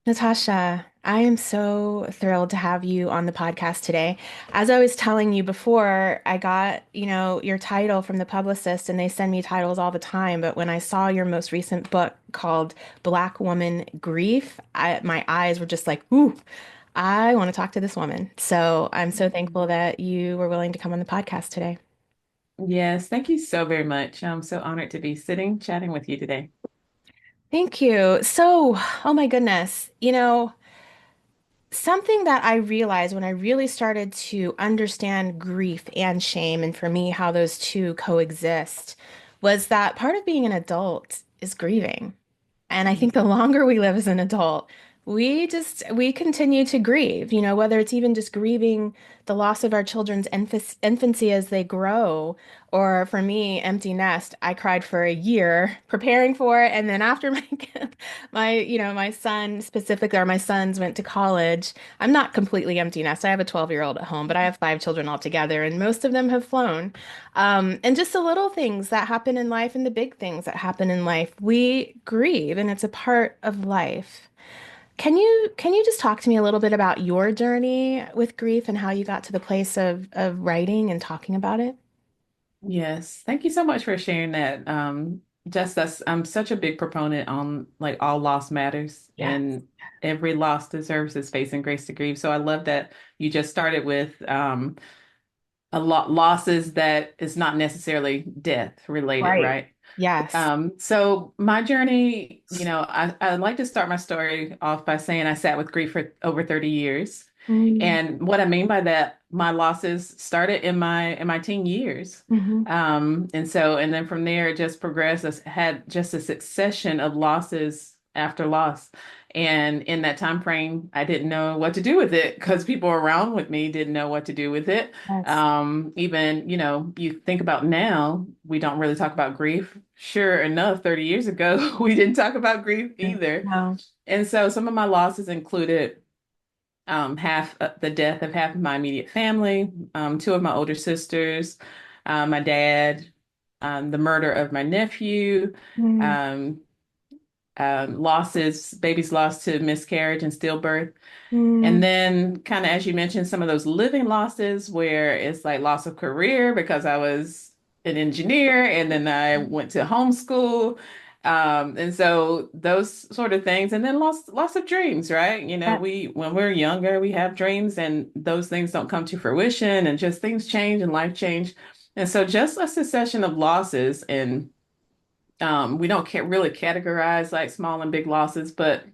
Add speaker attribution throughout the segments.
Speaker 1: Natasha, I am so thrilled to have you on the podcast today. As I was telling you before, I got, your title from the publicist and they send me titles all the time. But when I saw your most recent book called Black Woman Grief, my eyes were just like, ooh, I want to talk to this woman. So I'm so thankful that you were willing to come on the podcast today.
Speaker 2: Yes, thank you so very much. I'm so honored to be sitting, chatting with you today.
Speaker 1: Thank you. So, oh my goodness, something that I realized when I really started to understand grief and shame, and for me, how those two coexist, was that part of being an adult is grieving. And I think the longer we live as an adult, we continue to grieve, whether it's even just grieving the loss of our children's infancy as they grow, or for me, empty nest. I cried for a year preparing for it, and then after my son specifically, or my sons went to college, I'm not completely empty nest. I have a 12-year-old at home, but I have five children altogether, and most of them have flown. And just the little things that happen in life and the big things that happen in life, we grieve, and it's a part of life. Can you just talk to me a little bit about your journey with grief and how you got to the place of writing and talking about it?
Speaker 2: Yes, thank you so much for sharing that. Just that's I'm such a big proponent on like all loss matters
Speaker 1: Yes.
Speaker 2: and every loss deserves its space and grace to grieve. So I love that you just started with a lot losses that is not necessarily death related,
Speaker 1: Right.
Speaker 2: right?
Speaker 1: Yes.
Speaker 2: So my journey, I like to start my story off by saying I sat with grief for over 30 years.
Speaker 1: Mm-hmm.
Speaker 2: And what I mean by that, my losses started in my teen years. And then from there it just progressed. I had just a succession of losses after loss. And in that time frame, I didn't know what to do with it because people around with me didn't know what to do with it.
Speaker 1: Yes.
Speaker 2: Even, you think about now, we don't really talk about grief. Sure enough, 30 years ago, we didn't talk about grief either.
Speaker 1: No.
Speaker 2: And so some of my losses included half the death of half of my immediate family, two of my older sisters, my dad, the murder of my nephew,
Speaker 1: Mm,
Speaker 2: um, babies lost to miscarriage and stillbirth. And
Speaker 1: mm,
Speaker 2: then, kind of as you mentioned, some of those living losses where it's like loss of career because I was an engineer and then I went to homeschool. And so those sort of things, and then loss of dreams, right?
Speaker 1: yeah.
Speaker 2: When we're younger, we have dreams and those things don't come to fruition and just things change and life change. And so just a succession of losses and we don't really categorize like small and big losses, but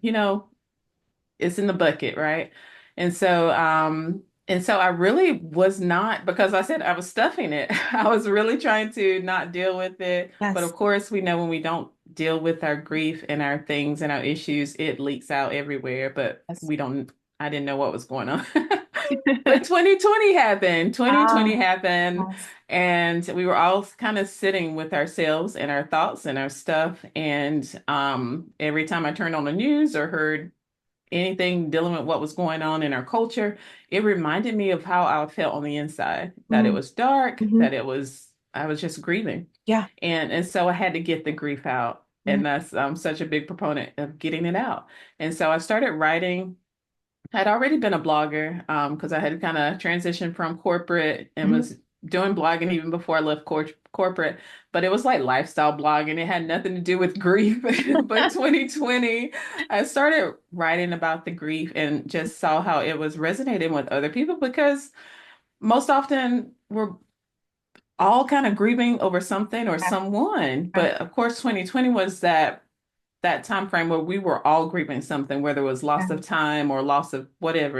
Speaker 2: it's in the bucket, right? And so I really was not because I said I was stuffing it. I was really trying to not deal with it. But
Speaker 1: Yes.
Speaker 2: of course, we know when we don't deal with our grief and our things and our issues, it leaks out everywhere. But
Speaker 1: Yes.
Speaker 2: we don't, I didn't know what was going on. But 2020 happened. 2020
Speaker 1: Ah,
Speaker 2: happened,
Speaker 1: yes.
Speaker 2: and we were all kind of sitting with ourselves and our thoughts and our stuff. And every time I turned on the news or heard anything dealing with what was going on in our culture, it reminded me of how I felt on the inside, that it
Speaker 1: Mm,
Speaker 2: was dark,
Speaker 1: mhm.
Speaker 2: I was just grieving.
Speaker 1: Yeah.
Speaker 2: And so I had to get the grief out.
Speaker 1: Mm,
Speaker 2: And that's such a big proponent of getting it out. And so I started writing. I'd already been a blogger because I had kind of transitioned from corporate and
Speaker 1: mhm.
Speaker 2: was doing blogging even before I left corporate, but it was like lifestyle blogging. It had nothing to do with grief. But 2020, I started writing about the grief and just saw how it was resonating with other people because most often we're all kind of grieving over something or
Speaker 1: Yeah.
Speaker 2: someone.
Speaker 1: Yeah.
Speaker 2: But of course, 2020 was that time frame where we were all grieving something, whether it was loss
Speaker 1: Yeah.
Speaker 2: of time or loss of whatever.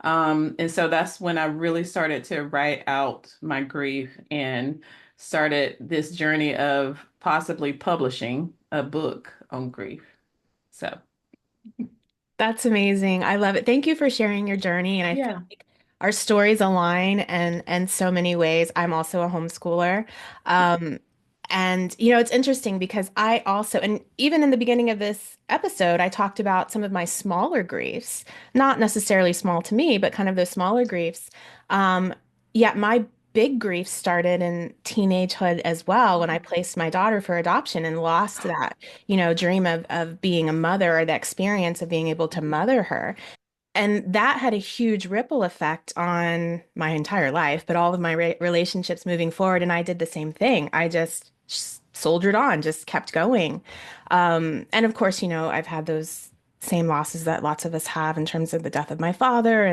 Speaker 2: And so that's when I really started to write out my grief and started this journey of possibly publishing a book on grief. So,
Speaker 1: That's amazing. I love it. Thank you for sharing your journey. And I feel
Speaker 2: yeah.
Speaker 1: like our stories align and so many ways. I'm also a homeschooler. Um, and it's interesting because I also, and even in the beginning of this episode, I talked about some of my smaller griefs, not necessarily small to me, but kind of those smaller griefs. Um, yeah, my big grief started in teenagehood as well when I placed my daughter for adoption and lost that, dream of being a mother or the experience of being able to mother her. And that had a huge ripple effect on my entire life, but all of my relationships moving forward. And I did the same thing. I just soldiered on, just kept going. And of course, I've had those same losses that lots of us have in terms of the death of my father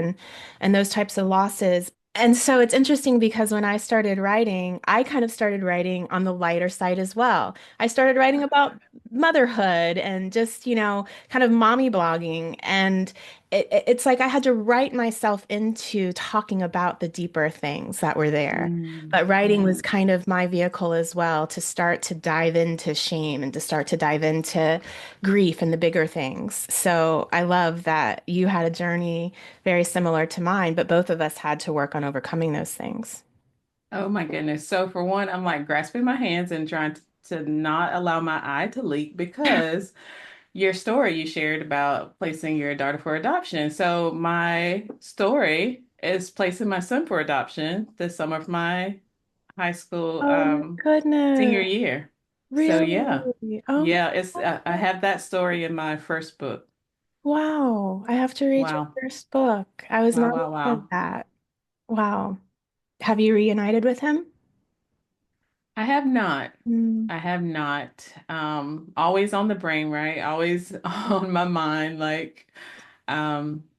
Speaker 1: and those types of losses. And so it's interesting because when I started writing, I kind of started writing on the lighter side as well. I started writing about motherhood and just, kind of mommy blogging. And it's like I had to write myself into talking about the deeper things that were there. But writing
Speaker 2: Yeah.
Speaker 1: was kind of my vehicle as well to start to dive into shame and to start to dive into grief and the bigger things. So I love that you had a journey very similar to mine, but both of us had to work on overcoming those things.
Speaker 2: Oh my goodness. So for one, I'm like grasping my hands and trying to not allow my eye to leak because your story you shared about placing your daughter for adoption. So my story is placing my son for adoption the summer of my high school
Speaker 1: Oh my
Speaker 2: senior
Speaker 1: goodness.
Speaker 2: year. So yeah.
Speaker 1: Really? Oh
Speaker 2: Yeah,
Speaker 1: my
Speaker 2: it's I
Speaker 1: God.
Speaker 2: have that story in my first book.
Speaker 1: Wow. I have to read your
Speaker 2: Wow.
Speaker 1: first book. I was
Speaker 2: Wow,
Speaker 1: not
Speaker 2: wow,
Speaker 1: aware of
Speaker 2: wow.
Speaker 1: that. Wow. Have you reunited with him?
Speaker 2: I have not.
Speaker 1: Mm,
Speaker 2: I have not. Always on the brain, right? Always on my mind.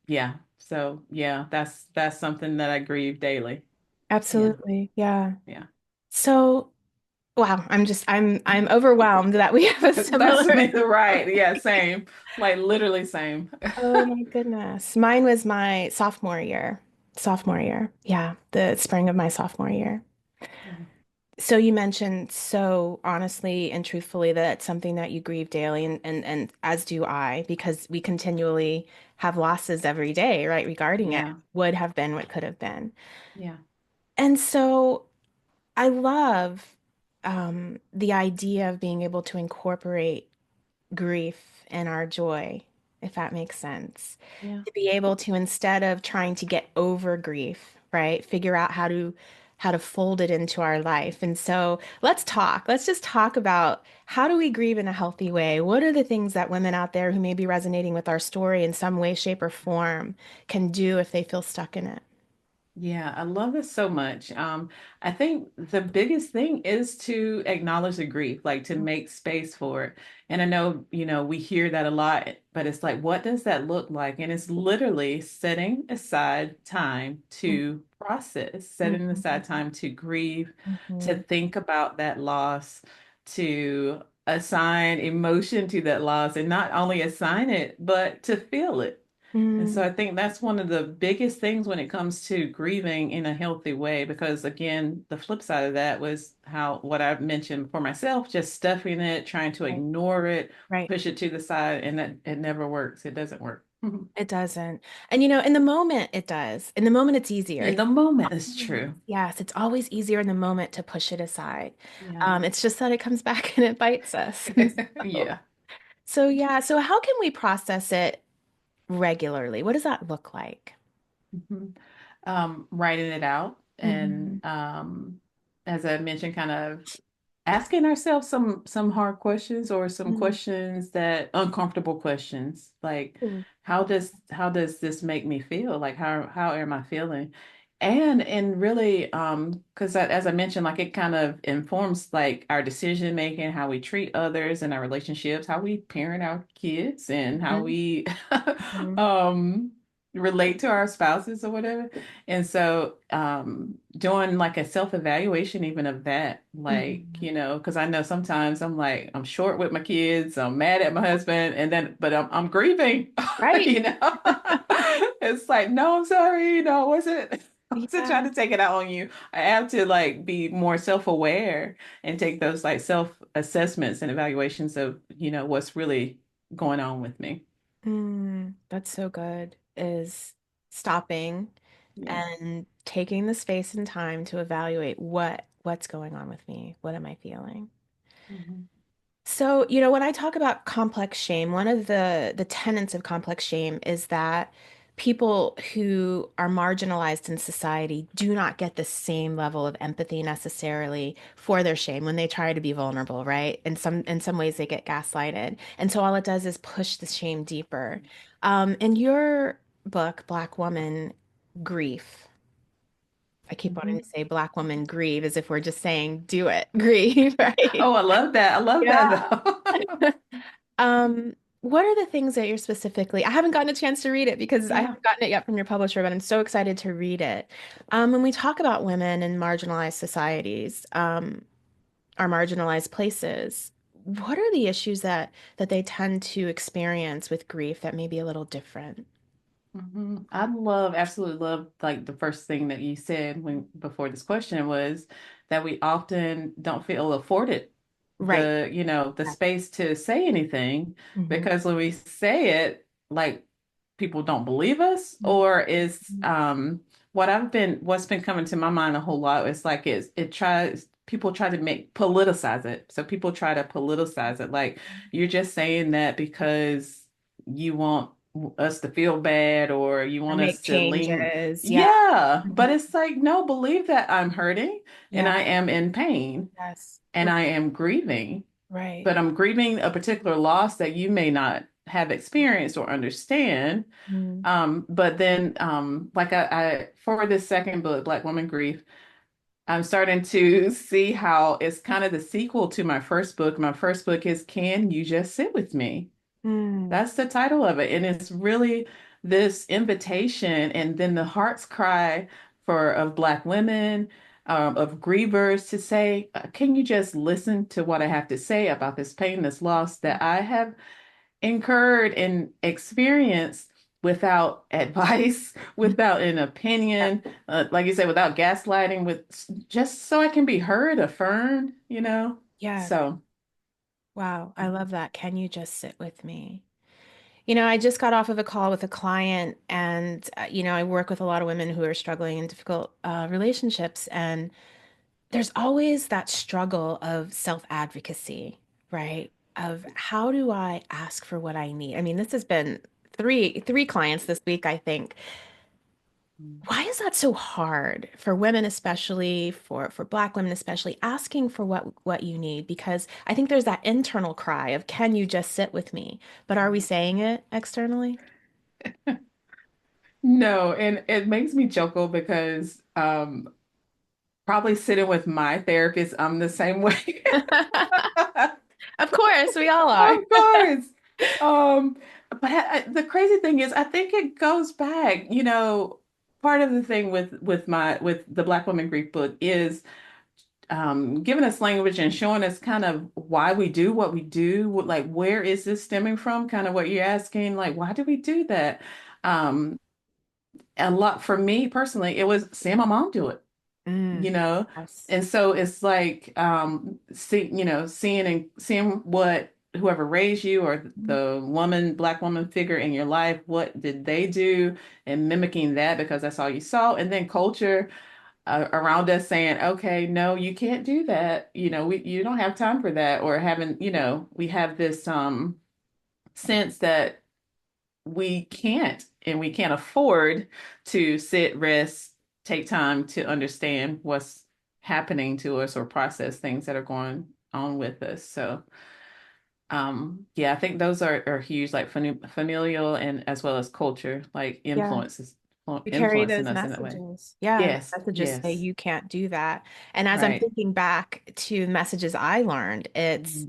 Speaker 2: Yeah. So yeah, that's something that I grieve daily. Yeah,
Speaker 1: absolutely. Yeah.
Speaker 2: yeah.
Speaker 1: So, wow, I'm overwhelmed that we have a
Speaker 2: That's
Speaker 1: similar.
Speaker 2: me, right? Yeah, same. Like literally same.
Speaker 1: Oh my goodness. Mine was my sophomore year. Sophomore year. Yeah, the spring of my sophomore year.
Speaker 2: Yeah,
Speaker 1: So you mentioned so honestly and truthfully that it's something that you grieve daily and as do I, because we continually have losses every day, right, regarding it.
Speaker 2: yeah,
Speaker 1: Would have been what could have been.
Speaker 2: yeah,
Speaker 1: And so I love the idea of being able to incorporate grief in our joy, if that makes sense.
Speaker 2: yeah.
Speaker 1: To be able to, instead of trying to get over grief, right, figure out how to fold it into our life. And so let's talk. Let's just talk about how do we grieve in a healthy way? What are the things that women out there who may be resonating with our story in some way, shape, or form can do if they feel stuck in it?
Speaker 2: Yeah, I love this so much. I think the biggest thing is to acknowledge the grief, like to make space for it. And I know, we hear that a lot, but it's like, what does that look like? And it's literally setting aside time to process, setting aside
Speaker 1: Mhm.
Speaker 2: time to grieve, to
Speaker 1: Mhm.
Speaker 2: think about that loss, to assign emotion to that loss, and not only assign it, but to feel it. And so
Speaker 1: Mm,
Speaker 2: I think that's one of the biggest things when it comes to grieving in a healthy way, because again, the flip side of that was how what I mentioned for myself, just stuffing it, trying to
Speaker 1: right,
Speaker 2: ignore it,
Speaker 1: right.
Speaker 2: push it to the side, and that it never works. It doesn't work.
Speaker 1: It doesn't. And in the moment it does. In the moment it's easier.
Speaker 2: In
Speaker 1: It's
Speaker 2: the moment is
Speaker 1: always,
Speaker 2: true.
Speaker 1: yes, it's always easier in the moment to push it aside.
Speaker 2: Yeah.
Speaker 1: It's just that it comes back and it bites us. And so,
Speaker 2: Yeah.
Speaker 1: so yeah, so how can we process it regularly? What does that look like?
Speaker 2: Mhm. Writing it out
Speaker 1: Hmm.
Speaker 2: and as I mentioned, kind of asking ourselves some hard questions or some questions that uncomfortable questions like
Speaker 1: Hmm.
Speaker 2: how does this make me feel, like how am I feeling, and really because as I mentioned, like it kind of informs like our decision making, how we treat others and our relationships, how we parent our kids, and how
Speaker 1: Hmm.
Speaker 2: we
Speaker 1: Hmm.
Speaker 2: um relate to our spouses or whatever. And so doing like a self-evaluation even of that, like,
Speaker 1: Hmm.
Speaker 2: because I know sometimes I'm like, I'm short with my kids, I'm mad at my husband, and then but I'm grieving,
Speaker 1: Right.
Speaker 2: you know. It's like, no, I'm sorry, no, I wasn't trying
Speaker 1: Yeah.
Speaker 2: to take it out on you. I have to like be more self-aware and take those like self-assessments and evaluations of, what's really going on with me.
Speaker 1: That's so good, is stopping
Speaker 2: Yeah.
Speaker 1: and taking the space and time to evaluate what's going on with me. What am I feeling?
Speaker 2: Mhm.
Speaker 1: So, when I talk about complex shame, one of the tenets of complex shame is that people who are marginalized in society do not get the same level of empathy necessarily for their shame when they try to be vulnerable, right? In some ways they get gaslighted. And so all it does is push the shame deeper. In your book, Black Woman Grief, I keep wanting to
Speaker 2: Mhm.
Speaker 1: say Black Woman Grieve as if we're just saying do it, grieve, right?
Speaker 2: Oh, I love that. I love that
Speaker 1: Yeah.
Speaker 2: though.
Speaker 1: What are the things that you're specifically? I haven't gotten a chance to read it because I
Speaker 2: Yeah.
Speaker 1: haven't gotten it yet from your publisher, but I'm so excited to read it. When we talk about women in marginalized societies, or marginalized places, what are the issues that they tend to experience with grief that may be a little different?
Speaker 2: I absolutely love like the first thing that you said when before this question was that we often don't feel afforded
Speaker 1: Right.
Speaker 2: the space to say anything
Speaker 1: Mm-hmm.
Speaker 2: because when we say it, like people don't believe us or is what's been coming to my mind a whole lot is like it tries people try to make politicize it. So people try to politicize it like you're just saying that because you want us to feel bad or you
Speaker 1: Or
Speaker 2: want
Speaker 1: make
Speaker 2: us to lean.
Speaker 1: changes. Yeah.
Speaker 2: Yeah, but
Speaker 1: Mhm.
Speaker 2: it's like, no, believe that I'm hurting and
Speaker 1: Yeah.
Speaker 2: I am in pain
Speaker 1: Yes.
Speaker 2: and I am grieving,
Speaker 1: Right.
Speaker 2: but I'm grieving a particular loss that you may not have experienced or understand.
Speaker 1: Mm.
Speaker 2: But then, like I for this second book, Black Woman Grief, I'm starting to see how it's kind of the sequel to my first book. My first book is Can You Just Sit With Me?
Speaker 1: Mm.
Speaker 2: That's the title of it. And it's really this invitation and then the heart's cry for of Black women, of grievers to say, can you just listen to what I have to say about this pain, this loss that I have incurred and experienced without advice, without an opinion, like you said, without gaslighting, with just so I can be heard, affirmed, you know?
Speaker 1: Yes.
Speaker 2: So,
Speaker 1: Wow, I love that. Can you just sit with me? I just got off of a call with a client, and I work with a lot of women who are struggling in difficult relationships, and there's always that struggle of self-advocacy, right? Of how do I ask for what I need? I mean, this has been three clients this week, I think. Why is that so hard for women, especially for Black women, especially asking for what you need? Because I think there's that internal cry of, can you just sit with me? But are we saying it externally?
Speaker 2: no, and it makes me chuckle because probably sitting with my therapist, I'm the same way.
Speaker 1: Of course, we all are.
Speaker 2: Of course. Um, but the crazy thing is, I think it goes back, part of the thing with the Black Woman Grief book is giving us language and showing us kind of why we do what we do, like where is this stemming from? Kind of what you're asking, like why do we do that? Um, a lot for me personally, it was seeing my mom do it, you
Speaker 1: Mm,
Speaker 2: know?
Speaker 1: yes.
Speaker 2: And so it's like seeing what whoever raised you or the Black woman figure in your life, what did they do and mimicking that because that's all you saw. And then culture around us saying, okay, no, you can't do that. You don't have time for that. Or having, we have this sense that we can't and we can't afford to sit, rest, take time to understand what's happening to us or process things that are going on with us. So, yeah, I think those are huge, like familial and as well as culture, like
Speaker 1: Yeah. We carry
Speaker 2: influencing
Speaker 1: those
Speaker 2: us in that way.
Speaker 1: messages. Yeah, those
Speaker 2: Yes,
Speaker 1: messages say
Speaker 2: yes,
Speaker 1: you can't do that. And as I'm
Speaker 2: right.
Speaker 1: thinking back to messages I learned, it's,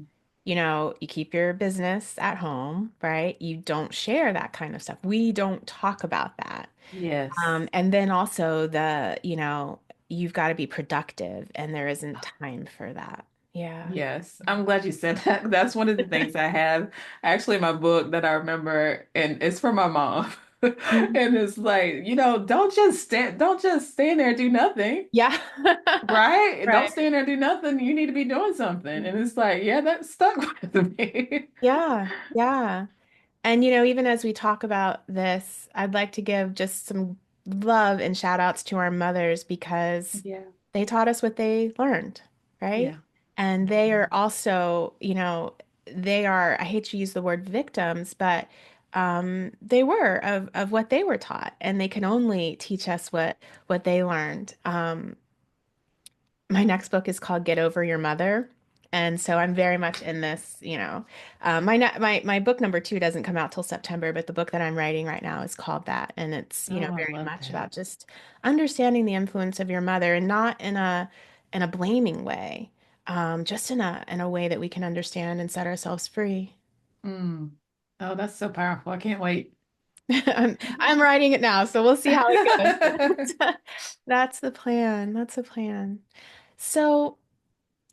Speaker 2: Mhm.
Speaker 1: you keep your business at home, right? You don't share that kind of stuff. We don't talk about that.
Speaker 2: Yes.
Speaker 1: And then also you've got to be productive and there isn't time for that. Yeah.
Speaker 2: Yes, I'm glad you said that. That's one of the things I have actually in my book that I remember, and it's for my mom.
Speaker 1: Mhm.
Speaker 2: And it's like, don't just stand there and do nothing,
Speaker 1: Yeah.
Speaker 2: right? Don't
Speaker 1: Right.
Speaker 2: stand there and do nothing. You need to be doing something. And it's like, yeah, that stuck with me.
Speaker 1: Yeah. Yeah. And even as we talk about this, I'd like to give just some love and shout outs to our mothers because
Speaker 2: Yeah.
Speaker 1: they taught us what they learned, right?
Speaker 2: Yeah.
Speaker 1: And they are also, they are, I hate to use the word victims, but they were of what they were taught, and they can only teach us what they learned. My next book is called Get Over Your Mother. And so I'm very much in this, my book number two doesn't come out till September, but the book that I'm writing right now is called that. And it's,
Speaker 2: Oh, I
Speaker 1: very
Speaker 2: love
Speaker 1: much
Speaker 2: that.
Speaker 1: about just understanding the influence of your mother and not in a blaming way, just in a way that we can understand and set ourselves free.
Speaker 2: Mm. Oh, that's so powerful. I can't wait.
Speaker 1: I'm writing it now, so we'll see how it goes. That's the plan. That's the plan. So,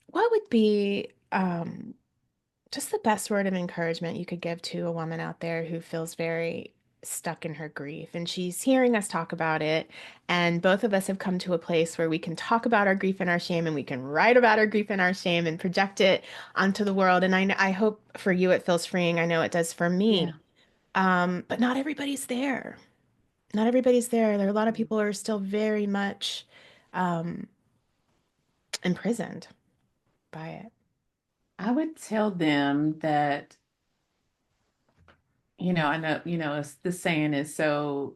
Speaker 1: what would be just the best word of encouragement you could give to a woman out there who feels very stuck in her grief? And she's hearing us talk about it. And both of us have come to a place where we can talk about our grief and our shame, and we can write about our grief and our shame and project it onto the world. And I hope for you it feels freeing. I know it does for me.
Speaker 2: Yeah.
Speaker 1: But not everybody's there. Not everybody's there. There are a lot of people who are still very much um, imprisoned by it.
Speaker 2: I would tell them that, I know, it's, the saying is so,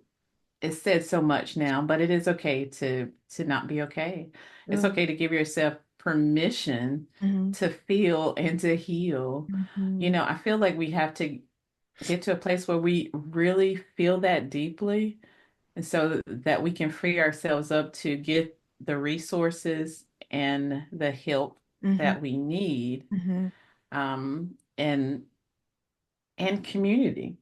Speaker 2: it's said so much now, but it is okay to not be okay. It's
Speaker 1: Mm,
Speaker 2: okay to give yourself permission
Speaker 1: mhm,
Speaker 2: to feel and to heal.
Speaker 1: mhm,
Speaker 2: I feel like we have to get to a place where we really feel that deeply, and so that we can free ourselves up to get the resources and the help
Speaker 1: mhm,
Speaker 2: that we need,
Speaker 1: mhm,
Speaker 2: and community,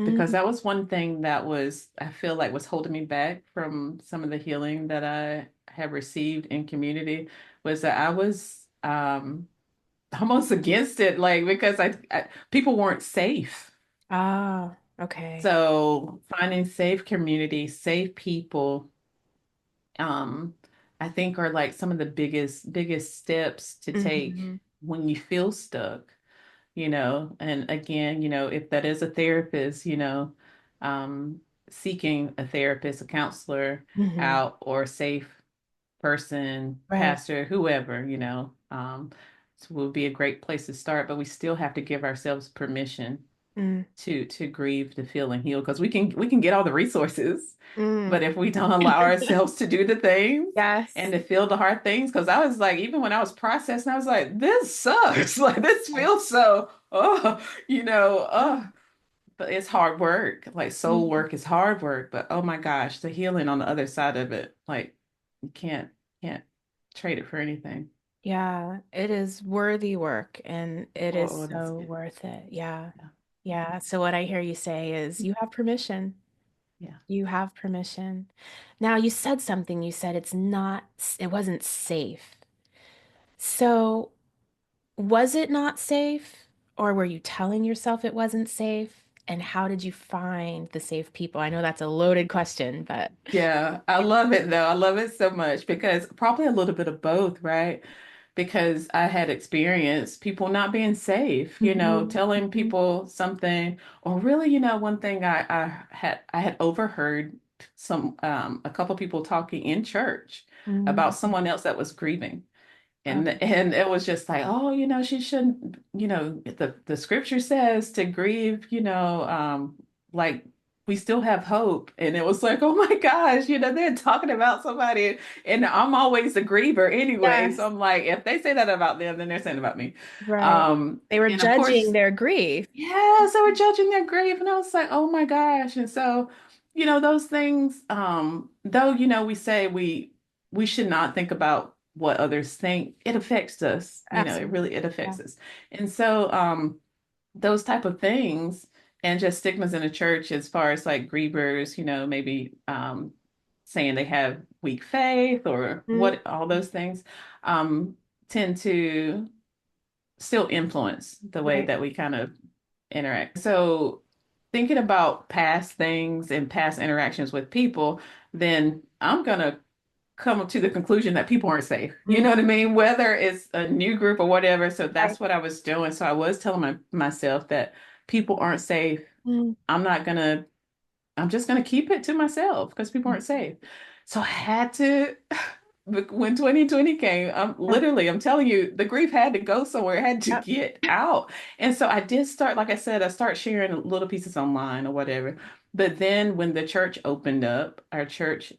Speaker 2: because
Speaker 1: mhm.
Speaker 2: that was one thing that was, I feel like, was holding me back from some of the healing that I have received in community, was that I was almost against it, like, because people weren't safe.
Speaker 1: Ah, okay.
Speaker 2: So finding safe community, safe people, um, I think are like some of the biggest steps to take
Speaker 1: Mhm,
Speaker 2: when you feel stuck. And again, if that is a therapist, um, seeking a therapist, a counselor
Speaker 1: mhm.
Speaker 2: out, or a safe person,
Speaker 1: Right.
Speaker 2: pastor, whoever, so would be a great place to start. But we still have to give ourselves permission
Speaker 1: Mm,
Speaker 2: to grieve, to feel and heal, because we can get all the resources,
Speaker 1: mm.
Speaker 2: but if we don't allow ourselves to do the things and
Speaker 1: Yes.
Speaker 2: to feel the hard things, because I was like, even when I was processing, I was like, this sucks. Like, this feels so, but it's hard work. Like, soul
Speaker 1: Mhm.
Speaker 2: work is hard work, but oh my gosh, the healing on the other side of it, like, you can't trade it for anything.
Speaker 1: Yeah, it is worthy work and it is
Speaker 2: Oh, that's
Speaker 1: so
Speaker 2: good.
Speaker 1: worth it. Yeah.
Speaker 2: Yeah.
Speaker 1: Yeah. So what I hear you say is you have permission.
Speaker 2: Yeah.
Speaker 1: You have permission. Now you said something. You said it wasn't safe. So was it not safe? Or were you telling yourself it wasn't safe? And how did you find the safe people? I know that's a loaded question, but
Speaker 2: Yeah, I love it though. I love it so much, because probably a little bit of both, right? Because I had experienced people not being safe,
Speaker 1: Mhm,
Speaker 2: telling
Speaker 1: mhm,
Speaker 2: people something, or really, one thing I had overheard a couple people talking in church about
Speaker 1: mhm.
Speaker 2: someone else that was grieving.
Speaker 1: Oh,
Speaker 2: And it was just like, oh, she shouldn't, the scripture says to grieve, like, we still have hope. And it was like, oh my gosh, they're talking about somebody, and I'm always a griever anyway. So
Speaker 1: yes,
Speaker 2: I'm like, if they say that about them, then they're saying about me.
Speaker 1: right. They were
Speaker 2: And of
Speaker 1: judging
Speaker 2: course,
Speaker 1: their grief.
Speaker 2: yeah, so we're judging their grief. And I was like, oh my gosh. And so, those things, though, we say we should not think about what others think, it affects us. It
Speaker 1: Absolutely.
Speaker 2: really, it
Speaker 1: Yeah.
Speaker 2: affects us. And so, those type of things, and just stigmas in the church as far as like grievers, maybe saying they have weak faith, or
Speaker 1: Mm,
Speaker 2: what, all those things, um, tend to still influence the way
Speaker 1: right.
Speaker 2: that we kind of interact. So, thinking about past things and past interactions with people, then I'm going to come to the conclusion that people aren't safe. You know
Speaker 1: Mm,
Speaker 2: what I mean? Whether it's a new group or whatever. So
Speaker 1: right.
Speaker 2: that's what I was doing. So I was telling myself that people aren't safe.
Speaker 1: Mm,
Speaker 2: I'm not going to, I'm just going to keep it to myself because people aren't safe. So I had to when 2020 came,
Speaker 1: Yeah.
Speaker 2: I'm telling you, the grief had to go somewhere. It had to
Speaker 1: Yep.
Speaker 2: get out. And so I did start, like I said, I start sharing little pieces online or whatever. But then when the church opened up, our church,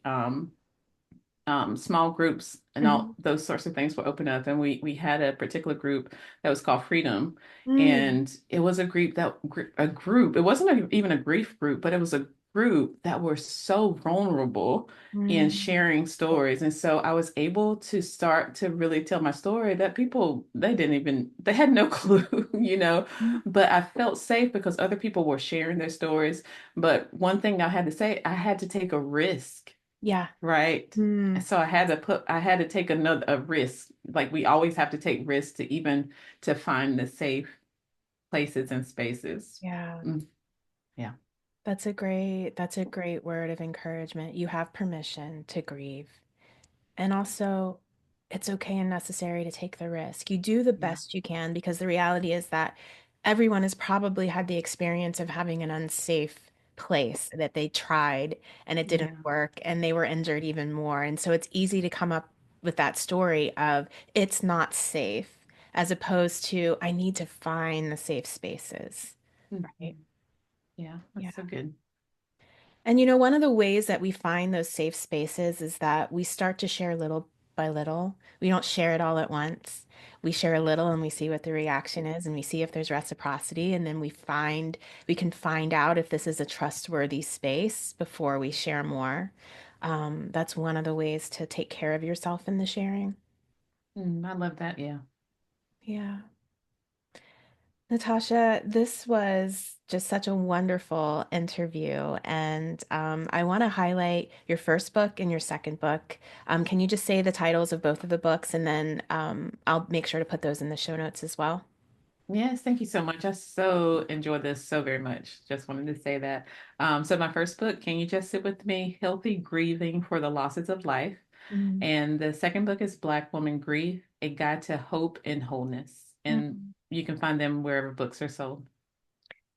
Speaker 2: small groups and
Speaker 1: Mhm.
Speaker 2: all those sorts of things were open up, and we had a particular group that was called Freedom,
Speaker 1: Mm.
Speaker 2: and it was a group a group. It wasn't even a grief group, but it was a group that were so vulnerable in
Speaker 1: Mm.
Speaker 2: sharing stories, and so I was able to start to really tell my story that people they had no clue,
Speaker 1: Mm.
Speaker 2: but I felt safe because other people were sharing their stories. But one thing I had to say, I had to take a risk.
Speaker 1: Yeah.
Speaker 2: Right.
Speaker 1: Mm.
Speaker 2: So I had to take a risk. Like we always have to take risks to find the safe places and spaces.
Speaker 1: Yeah.
Speaker 2: Mm, yeah.
Speaker 1: That's a great word of encouragement. You have permission to grieve. And also, it's okay and necessary to take the risk. You do the
Speaker 2: Yeah.
Speaker 1: best you can because the reality is that everyone has probably had the experience of having an unsafe place that they tried and it didn't
Speaker 2: Yeah.
Speaker 1: work and they were injured even more. And so it's easy to come up with that story of it's not safe as opposed to I need to find the safe spaces, right?
Speaker 2: Mhm. Yeah.
Speaker 1: Yeah.
Speaker 2: That's so good.
Speaker 1: And one of the ways that we find those safe spaces is that we start to share little by little. We don't share it all at once. We share a little and we see what the reaction is and we see if there's reciprocity. And then we can find out if this is a trustworthy space before we share more. That's one of the ways to take care of yourself in the sharing.
Speaker 2: I love that. Yeah.
Speaker 1: Yeah. Natasha, this was just such a wonderful interview. And I want to highlight your first book and your second book. Can you just say the titles of both of the books? And then I'll make sure to put those in the show notes as well.
Speaker 2: Yes, thank you so much. I so enjoyed this so very much. Just wanted to say that. So my first book, Can You Just Sit With Me? Healthy Grieving for the Losses of Life.
Speaker 1: Mm.
Speaker 2: And the second book is Black Woman Grief, A Guide to Hope and Wholeness. And
Speaker 1: Mm.
Speaker 2: you can find them wherever books are sold.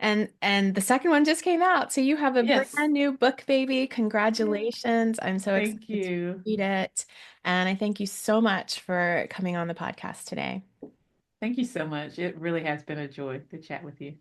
Speaker 1: And the second one just came out. So you have a
Speaker 2: Yes.
Speaker 1: brand new book, baby.
Speaker 2: Yeah.
Speaker 1: Congratulations. I'm so
Speaker 2: Thank
Speaker 1: excited to
Speaker 2: you.
Speaker 1: read it. And I thank you so much for coming on the podcast today.
Speaker 2: Thank you so much. It really has been a joy to chat with you.